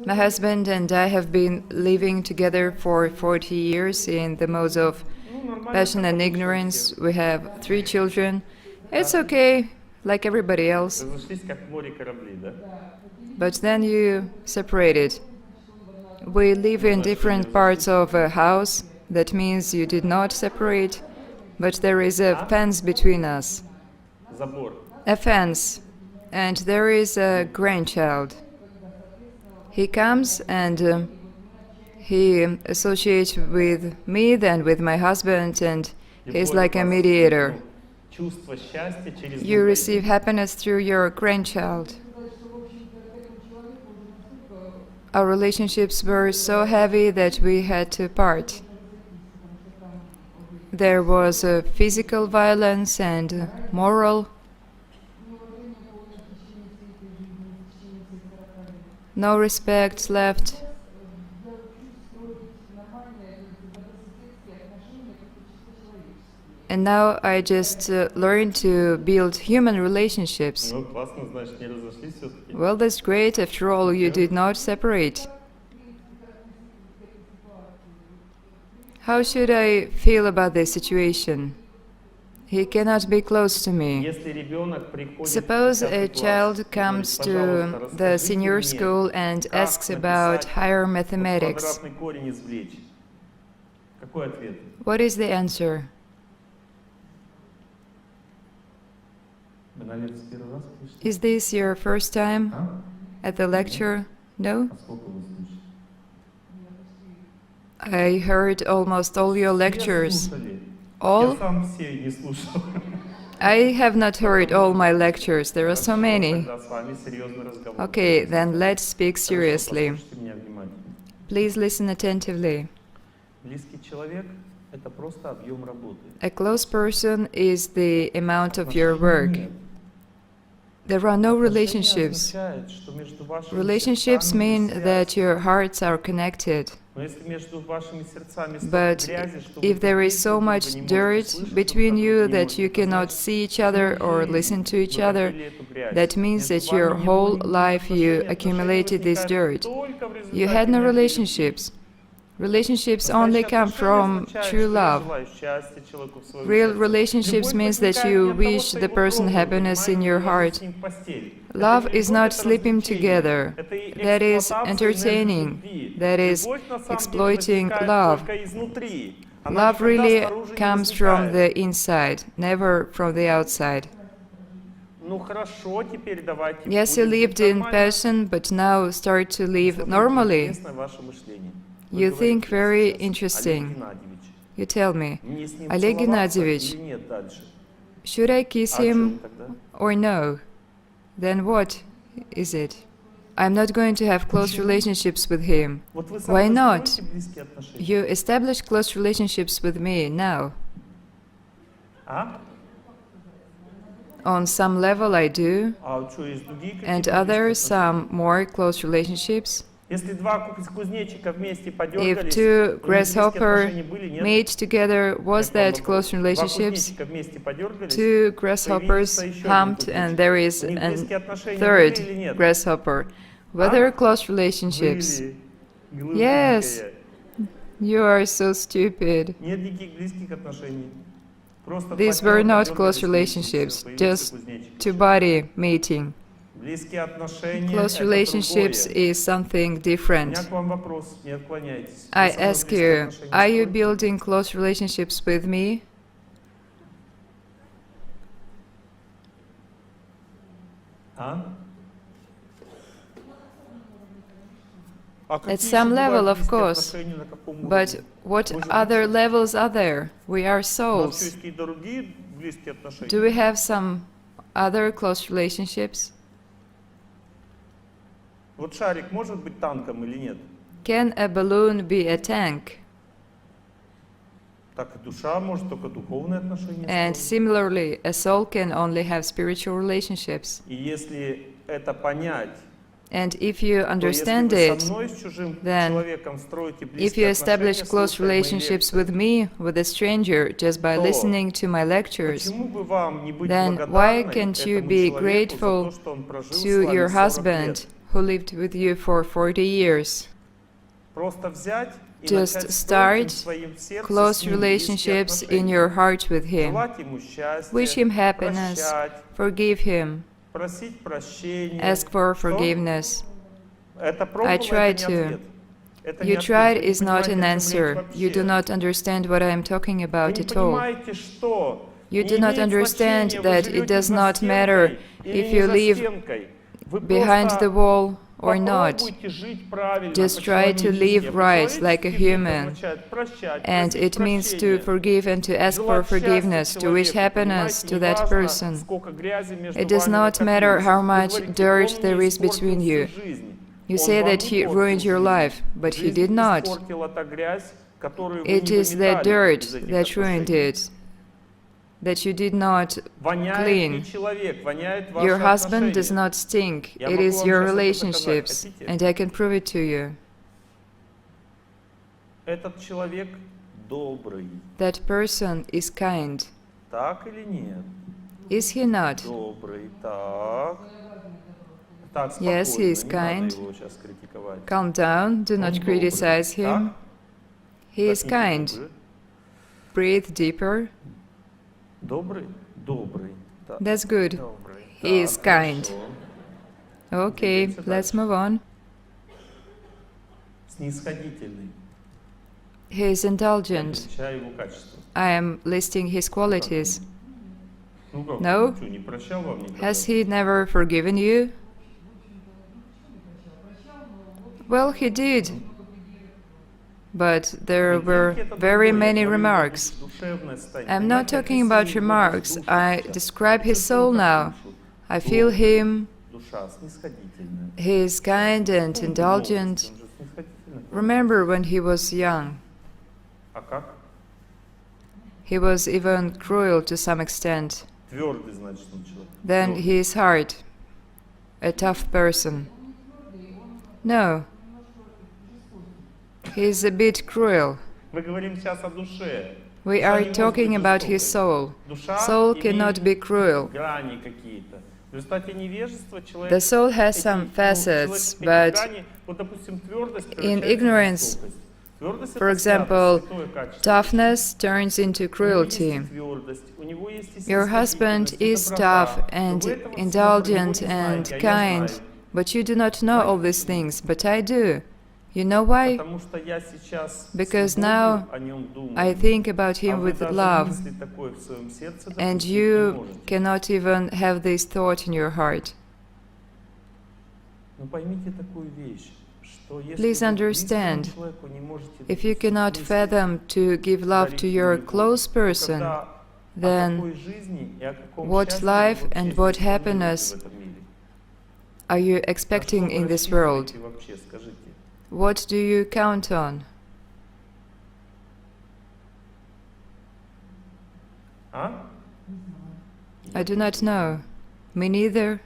My husband and I have been living together for 40 years in the modes of passion and ignorance. We have 3 children. It's okay, like everybody else. But then you separated. We live in different parts of a house. That means you did not separate, but there is a fence between us. A fence. And there is a grandchild. He comes and he associates with me, then with my husband, and he's like a mediator. You receive happiness through your grandchild. Our relationships were so heavy that we had to part. There was physical violence and moral. No respect left. And now I just learned to build human relationships. Well, that's great. After all, you did not separate. How should I feel about this situation? He cannot be close to me. Suppose a child comes to the senior school and asks about higher mathematics. What is the answer? Is this your first time at the lecture? No? I heard almost all your lectures. All? I have not heard all my lectures. There are so many. Okay, then let's speak seriously. Please listen attentively. A close person is the amount of your work. There are no relationships. Relationships mean that your hearts are connected. But if there is so much dirt between you that you cannot see each other or listen to each other, that means that your whole life you accumulated this dirt. You had no relationships. Relationships only come from true love. Real relationships means that you wish the person happiness in your heart. Love is not sleeping together. That is entertaining. That is exploiting love. Love really comes from the inside, never from the outside. Yes, you lived in passion, but now start to live normally. You think very interesting. You tell me, Oleg Gennadievich, should I kiss him or no? Then what is it? I'm not going to have close relationships with him. Why not? You establish close relationships with me now. On some level I do, and others some more close relationships. If 2 grasshoppers made together, was that close relationships? 2 grasshoppers humped and there is a 3rd grasshopper. Whether close relationships? Yes, you are so stupid. These were not close relationships, just 2-body meeting. Close relationships is something different. I ask you, are you building close relationships with me? At some level, of course. But what other levels are there? We are souls. Do we have some other close relationships? Can a balloon be a tank? And similarly, a soul can only have spiritual relationships. And if you understand it, then if you establish close relationships with me, with a stranger, just by listening to my lectures, then why can't you be grateful to your husband who lived with you for 40 years. Just start close relationships in your heart with him. Wish him happiness, forgive him, ask for forgiveness. I tried to. You tried is not an answer. You do not understand what I am talking about at all. You do not understand that it does not matter if you live behind the wall or not. Just try to live right like a human. And it means to forgive and to ask for forgiveness, to wish happiness to that person. It does not matter how much dirt there is between you. You say that he ruined your life, but he did not. It is the dirt that ruined it, that you did not clean. Your husband does not stink. It is your relationships, and I can prove it to you. That person is kind. Is he not? Yes, he is kind. Calm down, do not criticize him. He is kind. Breathe deeper. That's good. He is kind. Okay, let's move on. He is indulgent. I am listing his qualities. No? Has he never forgiven you? Well, he did. But there were very many remarks. I'm not talking about remarks. I describe his soul now. I feel him. He is kind and indulgent. Remember when he was young. He was even cruel to some extent. Then he is hard, a tough person. No. He is a bit cruel. We are talking about his soul. Soul cannot be cruel. The soul has some facets, but in ignorance, for example, toughness turns into cruelty. Your husband is tough and indulgent and kind, but you do not know all these things, but I do. You know why? Because now I think about him with love, and you cannot even have this thought in your heart. Please understand, if you cannot fathom to give love to your close person, then what life and what happiness are you expecting in this world? What do you count on? I do not know. Me neither.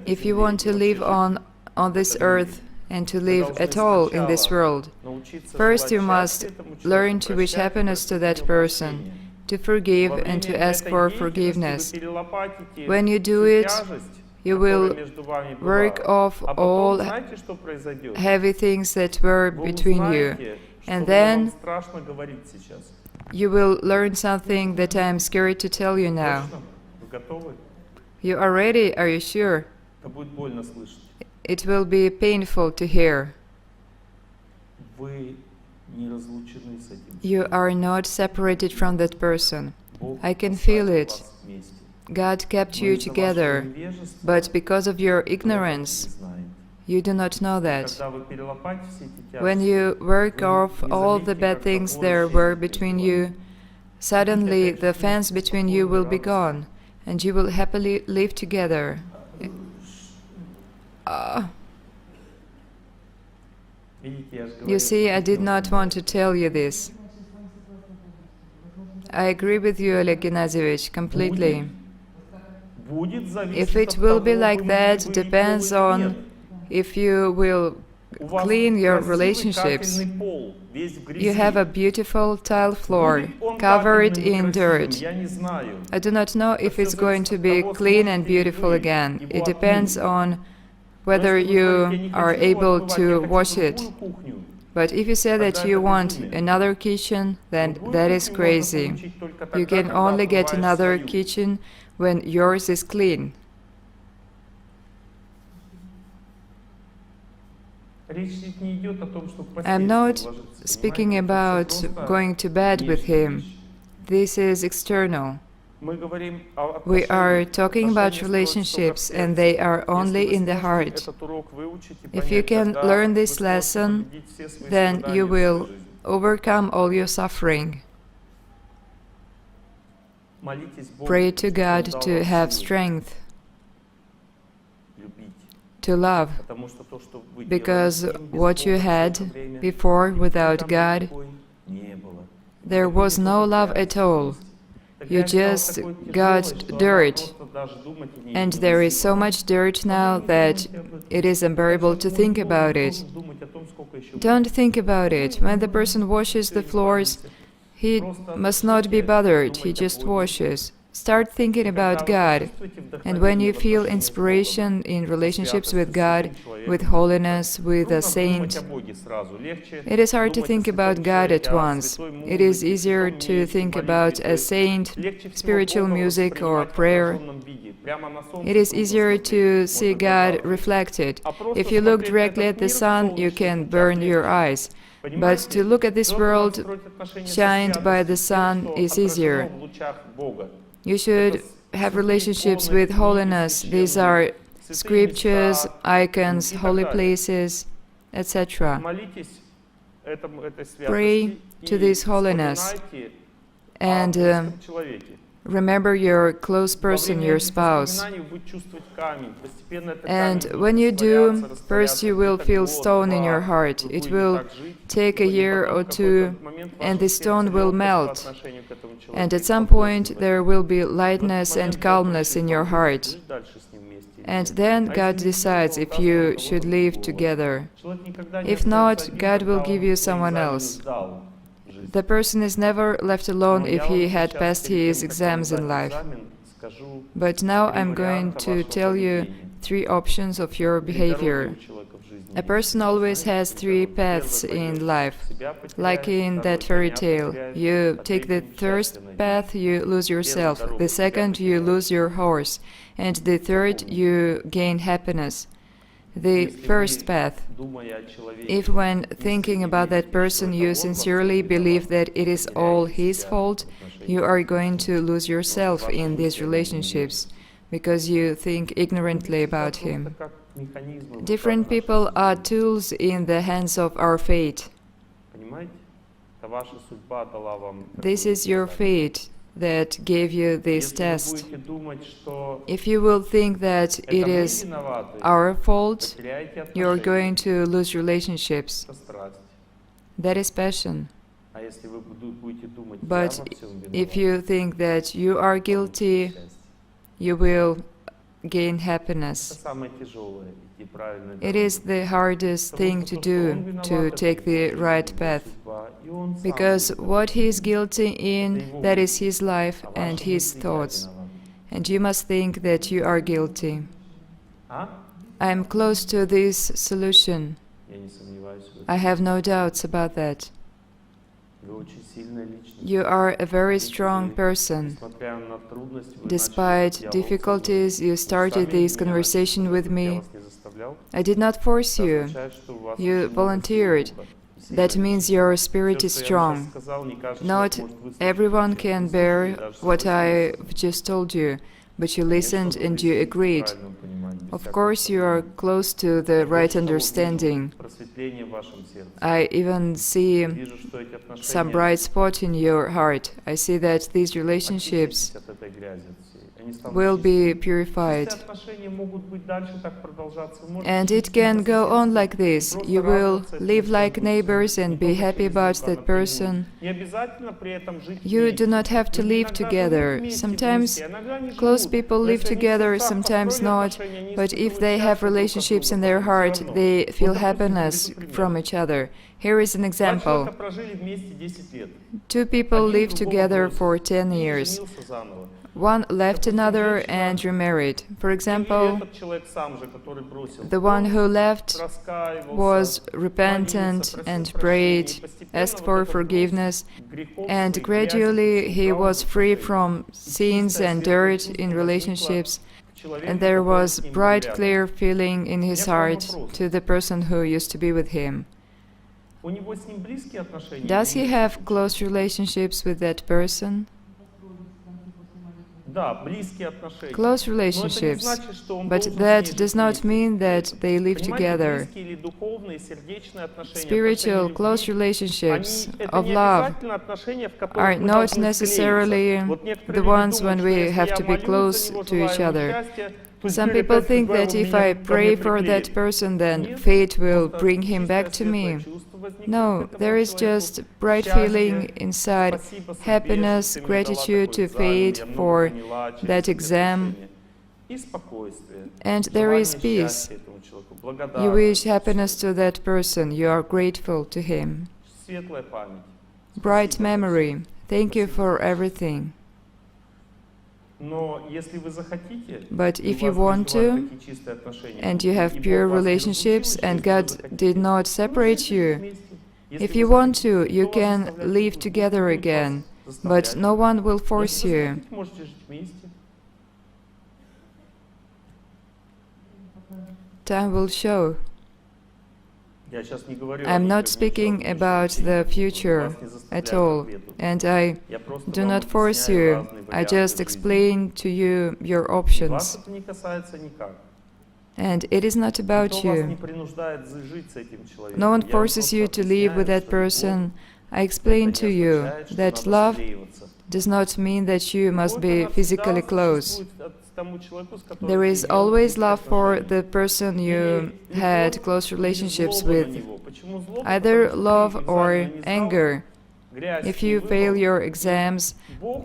If you want to live on this earth and to live at all in this world, first you must learn to wish happiness to that person, to forgive and to ask for forgiveness. When you do it, you will work off all heavy things that were between you, and then you will learn something that I am scared to tell you now. You are ready, are you sure? It will be painful to hear. You are not separated from that person. I can feel it. God kept you together, but because of your ignorance, you do not know that. When you work off all the bad things there were between you, suddenly the fence between you will be gone, and you will happily live together. You see, I did not want to tell you this. I agree with you, Oleg Gennadyevich, completely. If it will be like that, depends on if you will clean your relationships. You have a beautiful tile floor, covered in dirt. I do not know if it's going to be clean and beautiful again. It depends on whether you are able to wash it. But if you say that you want another kitchen, then that is crazy. You can only get another kitchen when yours is clean. I'm not speaking about going to bed with him. This is external. We are talking about relationships, and they are only in the heart. If you can learn this lesson, then you will overcome all your suffering. Pray to God to have strength to love, because what you had before without God, there was no love at all. You just got dirt, and there is so much dirt now that it is unbearable to think about it. Don't think about it. When the person washes the floors, he must not be bothered, he just washes. Start thinking about God, and when you feel inspiration in relationships with God, with holiness, with a saint, it is hard to think about God at once. It is easier to think about a saint, spiritual music, or prayer. It is easier to see God reflected. If you look directly at the sun, you can burn your eyes. But to look at this world shined by the sun is easier. You should have relationships with holiness. These are scriptures, icons, holy places, etc. Pray to this holiness and remember your close person, your spouse. And when you do, first you will feel stone in your heart. It will take a year or two, and the stone will melt. And at some point there will be lightness and calmness in your heart. And then God decides if you should live together. If not, God will give you someone else. The person is never left alone if he had passed his exams in life. But now I'm going to tell you 3 options of your behavior. A person always has 3 paths in life, like in that fairy tale. You take the first path, you lose yourself. The second, you lose your horse. And the third, you gain happiness. The first path. If when thinking about that person you sincerely believe that it is all his fault, you are going to lose yourself in these relationships, because you think ignorantly about him. Different people are tools in the hands of our fate. This is your fate that gave you this test. If you will think that it is our fault, you are going to lose relationships. That is passion. But if you think that you are guilty, you will gain happiness. It is the hardest thing to do, to take the right path. Because what he is guilty in, that is his life and his thoughts. And you must think that you are guilty. I am close to this solution. I have no doubts about that. You are a very strong person. Despite difficulties, you started this conversation with me. I did not force you. You volunteered. That means your spirit is strong. Not everyone can bear what I've just told you, but you listened and you agreed. Of course, you are close to the right understanding. I even see some bright spot in your heart. I see that these relationships will be purified. And it can go on like this. You will live like neighbors and be happy about that person. You do not have to live together. Sometimes close people live together, sometimes not. But if they have relationships in their heart, they feel happiness from each other. Here is an example. Two people live together for 10 years. One left another and remarried. For example, the one who left was repentant and prayed, asked for forgiveness, and gradually he was free from sins and dirt in relationships, and there was bright, clear feeling in his heart to the person who used to be with him. Does he have close relationships with that person? Close relationships, but that does not mean that they live together. Spiritual close relationships of love are not necessarily the ones when we have to be close to each other. Some people think that if I pray for that person, then fate will bring him back to me. No, there is just bright feeling inside, happiness, gratitude to fate for that exam, and there is peace. You wish happiness to that person, you are grateful to him. Bright memory, thank you for everything. But if you want to, and you have pure relationships, and God did not separate you, if you want to, you can live together again, but no one will force you. Time will show. I'm not speaking about the future at all, and I do not force you. I just explain to you your options. And it is not about you. No one forces you to live with that person. I explain to you that love does not mean that you must be physically close. There is always love for the person you had close relationships with, either love or anger. If you fail your exams,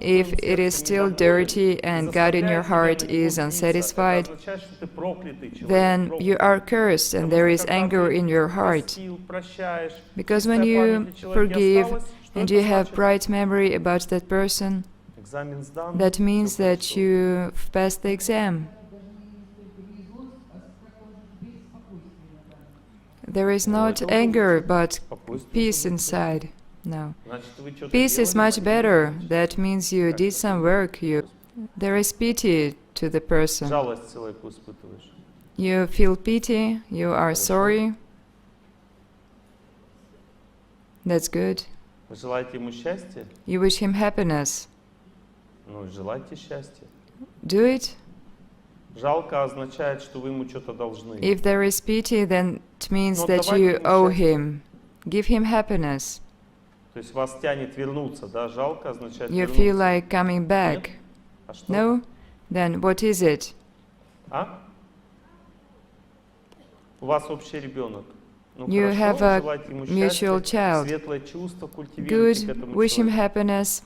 if it is still dirty and God in your heart is unsatisfied, then you are cursed and there is anger in your heart. Because when you forgive and you have bright memory about that person, that means that you've passed the exam. There is not anger, but peace inside. No. Peace is much better. That means you did some work. There is pity to the person. You feel pity, you are sorry. That's good. You wish him happiness. Do it. If there is pity, then it means that you owe him. Give him happiness. You feel like coming back. No? Then what is it? You have a mutual child. Good, wish him happiness.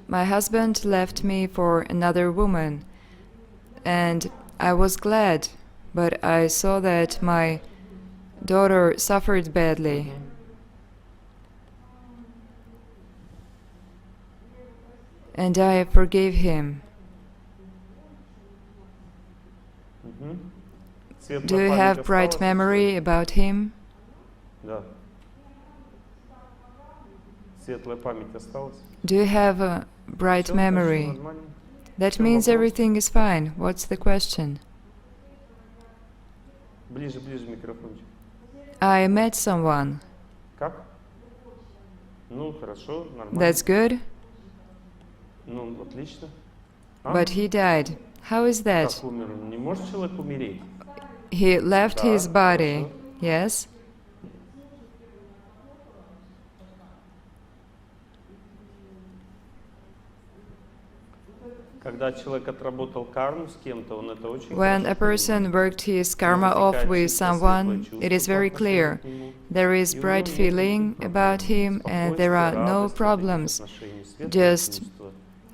My husband left me for another woman, and I was glad, but I saw that my daughter suffered badly. And I forgave him. Do you have bright memory about him? Do you have a bright memory? That means everything is fine. What's the question? I met someone. That's good. But he died. How is that? He left his body. Yes? Когда человек отработал карму с кем-то, он это очень When a хорошо person понимает. worked his karma off with someone, it is very clear. There is bright feeling about him and there are no problems, just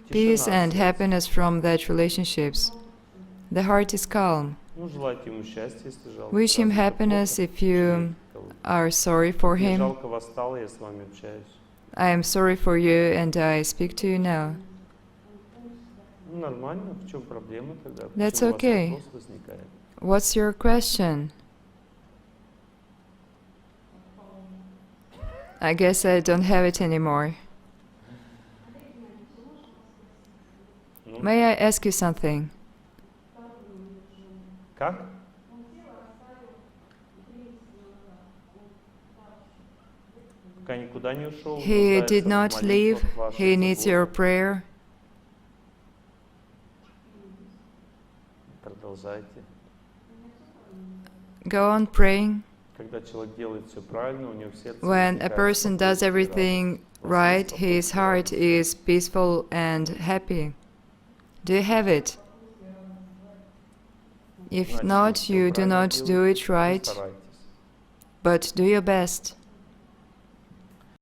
peace and happiness from that relationships. The heart is calm. Ну, желайте ему счастья, если жалко. Wish him Разве это happiness плохо? if you Жалейте кого-то. are sorry for Мне him. жалко вас стало, я с вами общаюсь. I am sorry for you and I speak to you now. Ну, нормально, в чем проблема тогда? That's Почему у вас okay. вопрос возникает? What's your question? I guess I don't have it anymore. Ну, May I ask you something? как? Пока никуда не ушел. He нуждается did в not leave. молитвах ваших, He needs your заботах. prayer. Продолжайте. Go on praying. Когда человек делает все правильно, у него в сердце When a возникает person does спокойствие, everything радость. У вас right, есть his спокойствие, heart радость? is peaceful and happy. Do you have it? If Значит, not, вы всё you do правильно not do делаете, it right, старайтесь. but do your best.